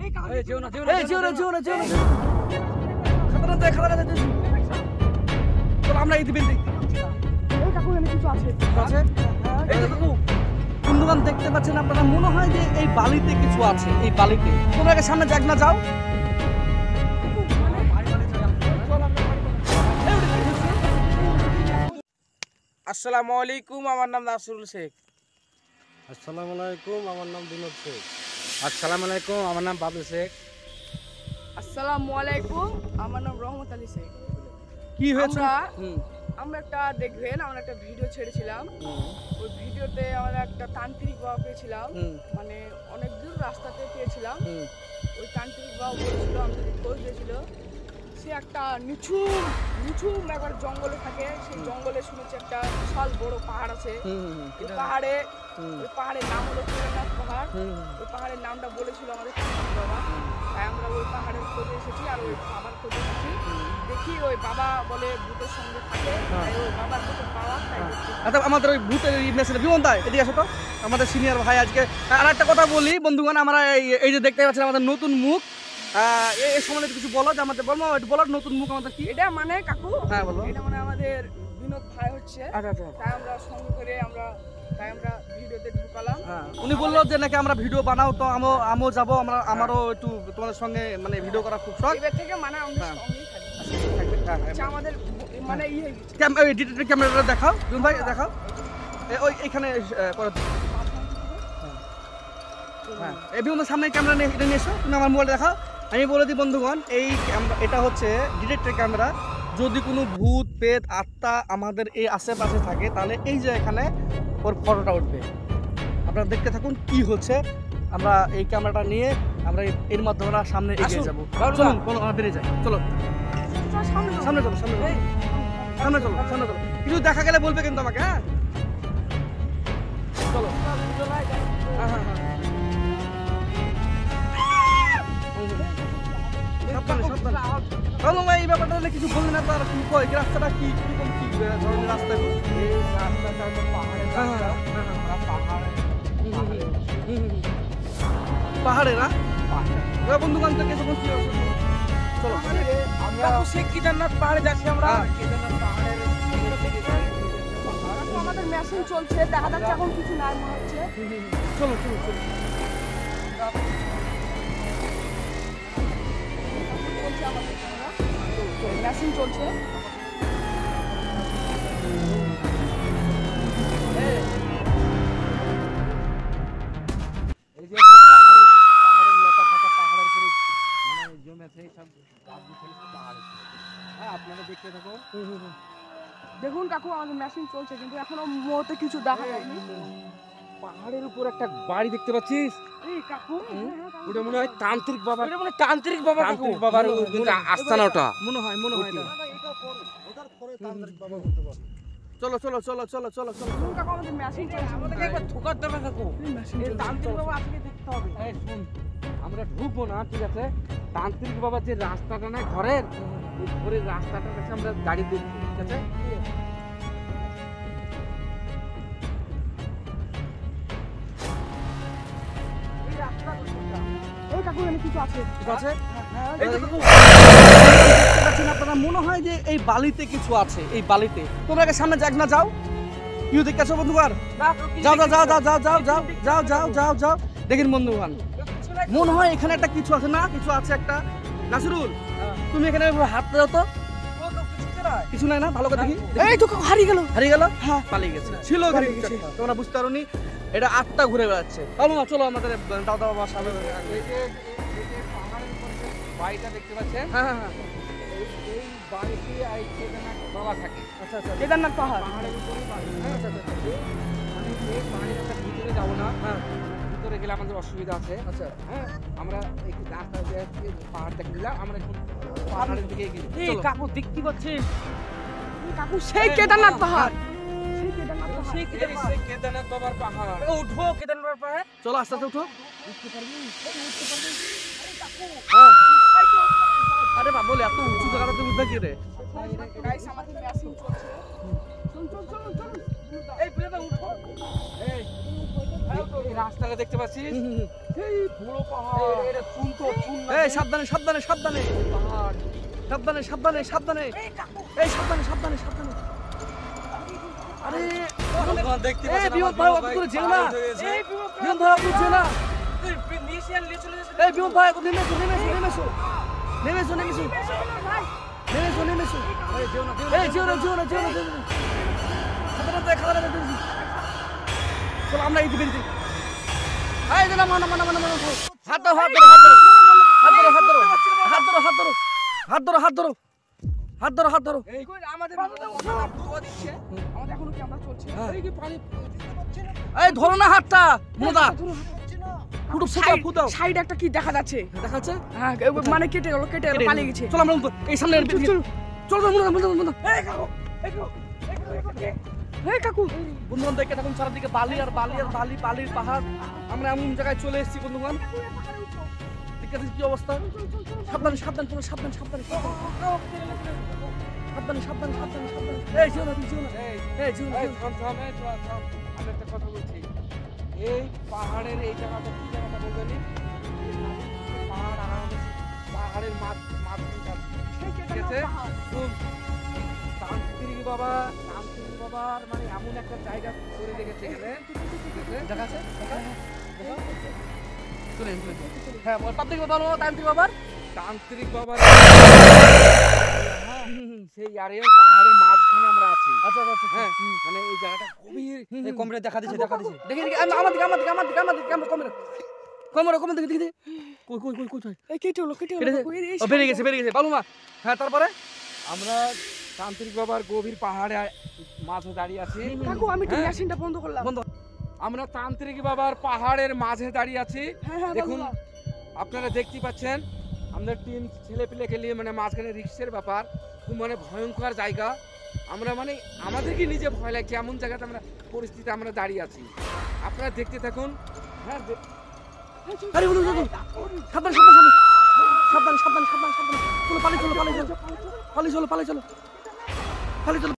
এই যেও না খাতাটা দে চল আমরা এই দিবেন এই কাকু এখানে কিছু আছে এই কাকু কোন দোকান দেখতে পাচ্ছেন আপনারা মনে হয় যে এই বালিতে কিছু আছে এই বালিতে তোমরা আগে সামনে যাক না যাও আসসালামু আলাইকুম আমার নাম নাসরুল শেখ। আসসালামু আলাইকুম আমার নাম বিনোদ শেখ। আসসালামু আলাইকুম আমার নাম বাবু শেখ। আসসালামু আলাইকুম আমার নাম রহমত আলী শেখ। কি হয়েছে আমরা একটা দেখবেন আমরা একটা ভিডিও ছেড়েছিলাম ওই ভিডিওতে আমরা একটা তান্ত্রিক বাবা পেয়েছিলাম মানে অনেক দূর রাস্তাতে পেয়েছিলাম ওই তান্ত্রিক বাবা বলেছিল আমাদের খোঁজ দিয়েছিল সে একটা নিঝুম একবার জঙ্গলে থাকে সেই জঙ্গলে শুনেছি একটা বিশাল বড় পাহাড় আছে ওই পাহাড়ের নাম হলো কেদারনাথ পাহাড় ওই পাহাড়ের নামটা বলেছিল আমাদের তান্ত্রিক বাবা তাই আমরা ওই পাহাড়ের খোঁজে এসেছি আর ওই বাবার খোঁজে এসেছি দেখি ওই বাবা বলে ভূতের সঙ্গে থাকে তাই ওই বাবার কাছে পাওয়া তাই আচ্ছা আমাদের ওই ভূতের মেসেজ বিমন দা এদিকে আসো তো আমাদের সিনিয়র ভাই আজকে আর একটা কথা বলি বন্ধুগণ আমরা এই যে দেখতে পাচ্ছেন আমাদের নতুন মুখ এই সম্বন্ধে কিছু বলো যে আমাদের বলবো একটু বলো নতুন মুখ আমাদের কি এটা মানে কাকু হ্যাঁ বলো এটা মানে আমাদের বিনোদ ভাই হচ্ছে আচ্ছা তাই আমরা সঙ্গে করে আমরা ভিডিওতে ঢুকালাম উনি বললো যে নাকি আমরা ভিডিও বানাও তো আমিও যাবো আমারও একটু তোমাদের সঙ্গে মানে ভিডিও করা খুব শখ এবার থেকে মানে আমরা সঙ্গেই থাকি আচ্ছা আমাদের মানে ডিটেক্টর ক্যামেরাটা দেখাও বিমন ভাই দেখাও ওই এখানে করো হ্যাঁ এই বিমনের সামনে ক্যামেরা নিয়ে এটা নিয়ে এসো তুমি আমার মোবাইল দেখাও আমি বলে দিই বন্ধুগণ এই এটা হচ্ছে ডিটেক্টর ক্যামেরা যদি কোনো ভূত পেত আত্মা আমাদের এই আশেপাশে থাকে তাহলে এই যে এখানে ওর ফটোটা উঠবে আপনারা দেখতে থাকুন কি হচ্ছে আমরা এই ক্যামেরাটা নিয়ে আমরা এর মাধ্যমে সামনে এগিয়ে যাবো চলুন আমরা বেরিয়ে যাই চলো সামনে চলো কিছু দেখা গেলে বলবে কিন্তু আমাকে হ্যাঁ চলো হ্যাঁ এই ব্যাপারটা কিছু বললেন না তার কি কয় রাস্তাটা কি কিরকম কি ধরনের রাস্তা এই রাস্তাটা হলো পাহাড়ের রাস্তা পাহাড়ে না বন্ধুগণ থেকে তখন কি হবে চলো আমরা সেই কেদারনাথ পাহাড়ে যাচ্ছি আমরা কেদারনাথ পাহাড়ের আমাদের মেশিন চলছে দেখা যাচ্ছে এখন কিছু নাই মনে হচ্ছে চলো মেশিন চলছে এই যে পাহাড়ের লতা পাতা পাহাড়ের উপরে মানে জমেছে সব পাহাড়ে হ্যাঁ আপনারা দেখতে থাকো দেখুন কাকু আমাদের মেশিন চলছে কিন্তু এখনো মুহূর্তে কিছু দেখা যায়নি পাহাড়ের উপর একটা বাড়ি দেখতে পাচ্ছিস এই কাকু ওটা মনে হয় তান্ত্রিক বাবা তান্ত্রিক বাবার আস্থানা ওটা মনে হয় চলো কাকু আমাদের মেশিন চলছে আমাদেরকে একবার ঠোকার দরকার কাকু এই তান্ত্রিক বাবা আজকে দেখতে হবে এই শুন আমরা ঢুকবো না ঠিক আছে তান্ত্রিক বাবার যে রাস্তাটা না ঘরের ওই ঘরের রাস্তাটার কাছে আমরা গাড়ি দেখবো ঠিক আছে এই কাকু এখানে কিছু আছে ঠিক আছে আপনারা মনে হয় যে এই বালিতে কিছু আছে এই বালিতে তোমরা আগে সামনে যাক না যাও কি দেখতেছো বন্ধুগণ যাও দেখেন বন্ধুগণ মনে হয় এখানে একটা কিছু আছে না কিছু আছে একটা নাসিরুল তুমি এখানে হাত দাও তো কিছু নাই না ভালো করে দেখি এই তো হারিয়ে গেল হ্যাঁ পালিয়ে গেছে ছিল তোমরা বুঝতে পারোনি এটা আত্মা ঘুরে বেড়াচ্ছে চলো আমাদের দাদা বাবা সামনে এই যে পাহাড়ের উপর যে বাড়িটা দেখতে পাচ্ছেন হ্যাঁ এই বাড়িতে এই কেদারনাথ বাবা থাকে আচ্ছা কেদারনাথ পাহাড় পাহাড়ের উপরে বাড়ি আমি এই পাহাড়ের একটা ভিতরে যাবো না হ্যাঁ ভিতরে গেলে আমাদের অসুবিধা আছে আচ্ছা হ্যাঁ আমরা একটু রাস্তা দিয়ে পাহাড় দেখে দিলাম আমরা এখন পাহাড়ের দিকে এগিয়ে যাই। চলো। কাকু দেখতে পাচ্ছিস কাকু সেই কেদারনাথ পাহাড় সেই কেদারনাথ বাবার পাহাড় উঠবো কেদারনাথ পাহাড়ে চলো আস্তে আস্তে উঠো আরে বাবা বলে এত উঁচু জায়গাতে উঠবে কি রে গাইস আমাদের মেশিন চলছে চল এই পুরোটা উঠো এই এই রাস্তাটা দেখতে পাচ্ছিস এই বড় পাহাড় এটা চুন তো চুন না এই সাবধানে সাবধানে সাবধানে পাহাড় সাবধানে সাবধানে সাবধানে এই সাবধানে সাবধানে সাবধানে আরে বন্ধুগণ দেখতে এই পাচ্ছেন বিমল আমার ভাই বিমল অত ভাই করে যেও পাহাড়ে না উঠে গেছে। বিমল ভাই অত যেও না এই বিমল ভাই নেমেছো নেমেছো নেমেছো নেমেছো নেমেছো নেমেছো নেমেছো এই যেও না এই যেও না যেও না যেও না যেও না খাতাটা খাতাটা দেখি চলো আমরা এই দিকে এই যে না মানা মানা মানা মানা হাত ধরো হাত ধরো হাত ধরো হাত ধরো হাত ধরো হাত ধরো হাত ধরো হাত ধরো হাত ধরো হাত ধরো এই কই আমাদের দোয়া দিচ্ছে আমাদের এখনো ক্যামেরা চলছে এই কি পানি এই ধরো না হাতটা মোদা ফুটো ফুটাও ফুটাও সাইড একটা কি দেখা যাচ্ছে দেখাচ্ছে হ্যাঁ মানে কেটে গেল পালিয়ে গেছে চলো আমরা এই সামনে চলো চলো মোদা মোদা মোদা এই কাকু বন্ধুগণ দেখে তখন চারদিকে বালি আর বালি আর বালি বালির পাহাড় আমরা এমন জায়গায় চলে এসেছি বন্ধুগণ দেখতে কি অবস্থা সাবধানে সাবধানে তোমরা সাবধানে সাবধানে সাবধানে সাবধানে সাবধানে সাবধানে এই যেও না তুমি যেও না এই যেও না এই থাম থাম এই থাম আমি একটা কথা বলছি এই পাহাড়ের এই জায়গাটা কি জায়গাটা বলবেন পাহাড় আর আমাদের পাহাড়ের মাঝখানটা ঠিক আছে শুন তান্ত্রিক বাবার মানে এমন একটা জায়গা করে রেখেছে এখানে ঠিক আছে দেখাচ্ছে চলে হ্যাঁ তান্ত্রিক বাবা তান্ত্রিক বাবার তান্ত্রিক বাবার সেই আরে পাহাড়ের মাঝখানে আমরা আছি আচ্ছা আচ্ছা হ্যাঁ মানে এই জায়গাটা গভীর এই কমরে দেখা দিছে দেখি দেখি আমার দিকে আমার দিকে আমার দিকে আমার দিকে ক্যামেরা ক্যামেরা কমে দেখি দেখি কই কই কই কই এই কেটে হলো ও বেরিয়ে গেছে বালু মা হ্যাঁ তারপরে আমরা তান্ত্রিক বাবার গভীর পাহাড়ে মাঝে দাঁড়িয়ে আছি কাকু আমি হ্যাঁ। মেশিনটা বন্ধ করলাম বন্ধ আমরা তান্ত্রিক বাবার পাহাড়ের মাঝে দাঁড়িয়ে আছি হ্যাঁ হ্যাঁ দেখুন আপনারা দেখতে পাচ্ছেন আমাদের টিম ছেলে পেলেকে নিয়ে মানে মাঝখানে রিক্সের ব্যাপার খুব মানে ভয়ঙ্কর জায়গা আমরা মানে আমাদেরকে নিজে ভয় লাগছে এমন জায়গাতে আমরা পরিস্থিতি আমরা দাঁড়িয়ে আছি আপনারা দেখতে থাকুন হ্যাঁ আরে বন্ধু সাবধানে সাবধানে সাবধানে সাবধানে সাবধানে সাবধানে চলো পালি চলো পালি চলো পালি চলো পালি চলো পালি চলো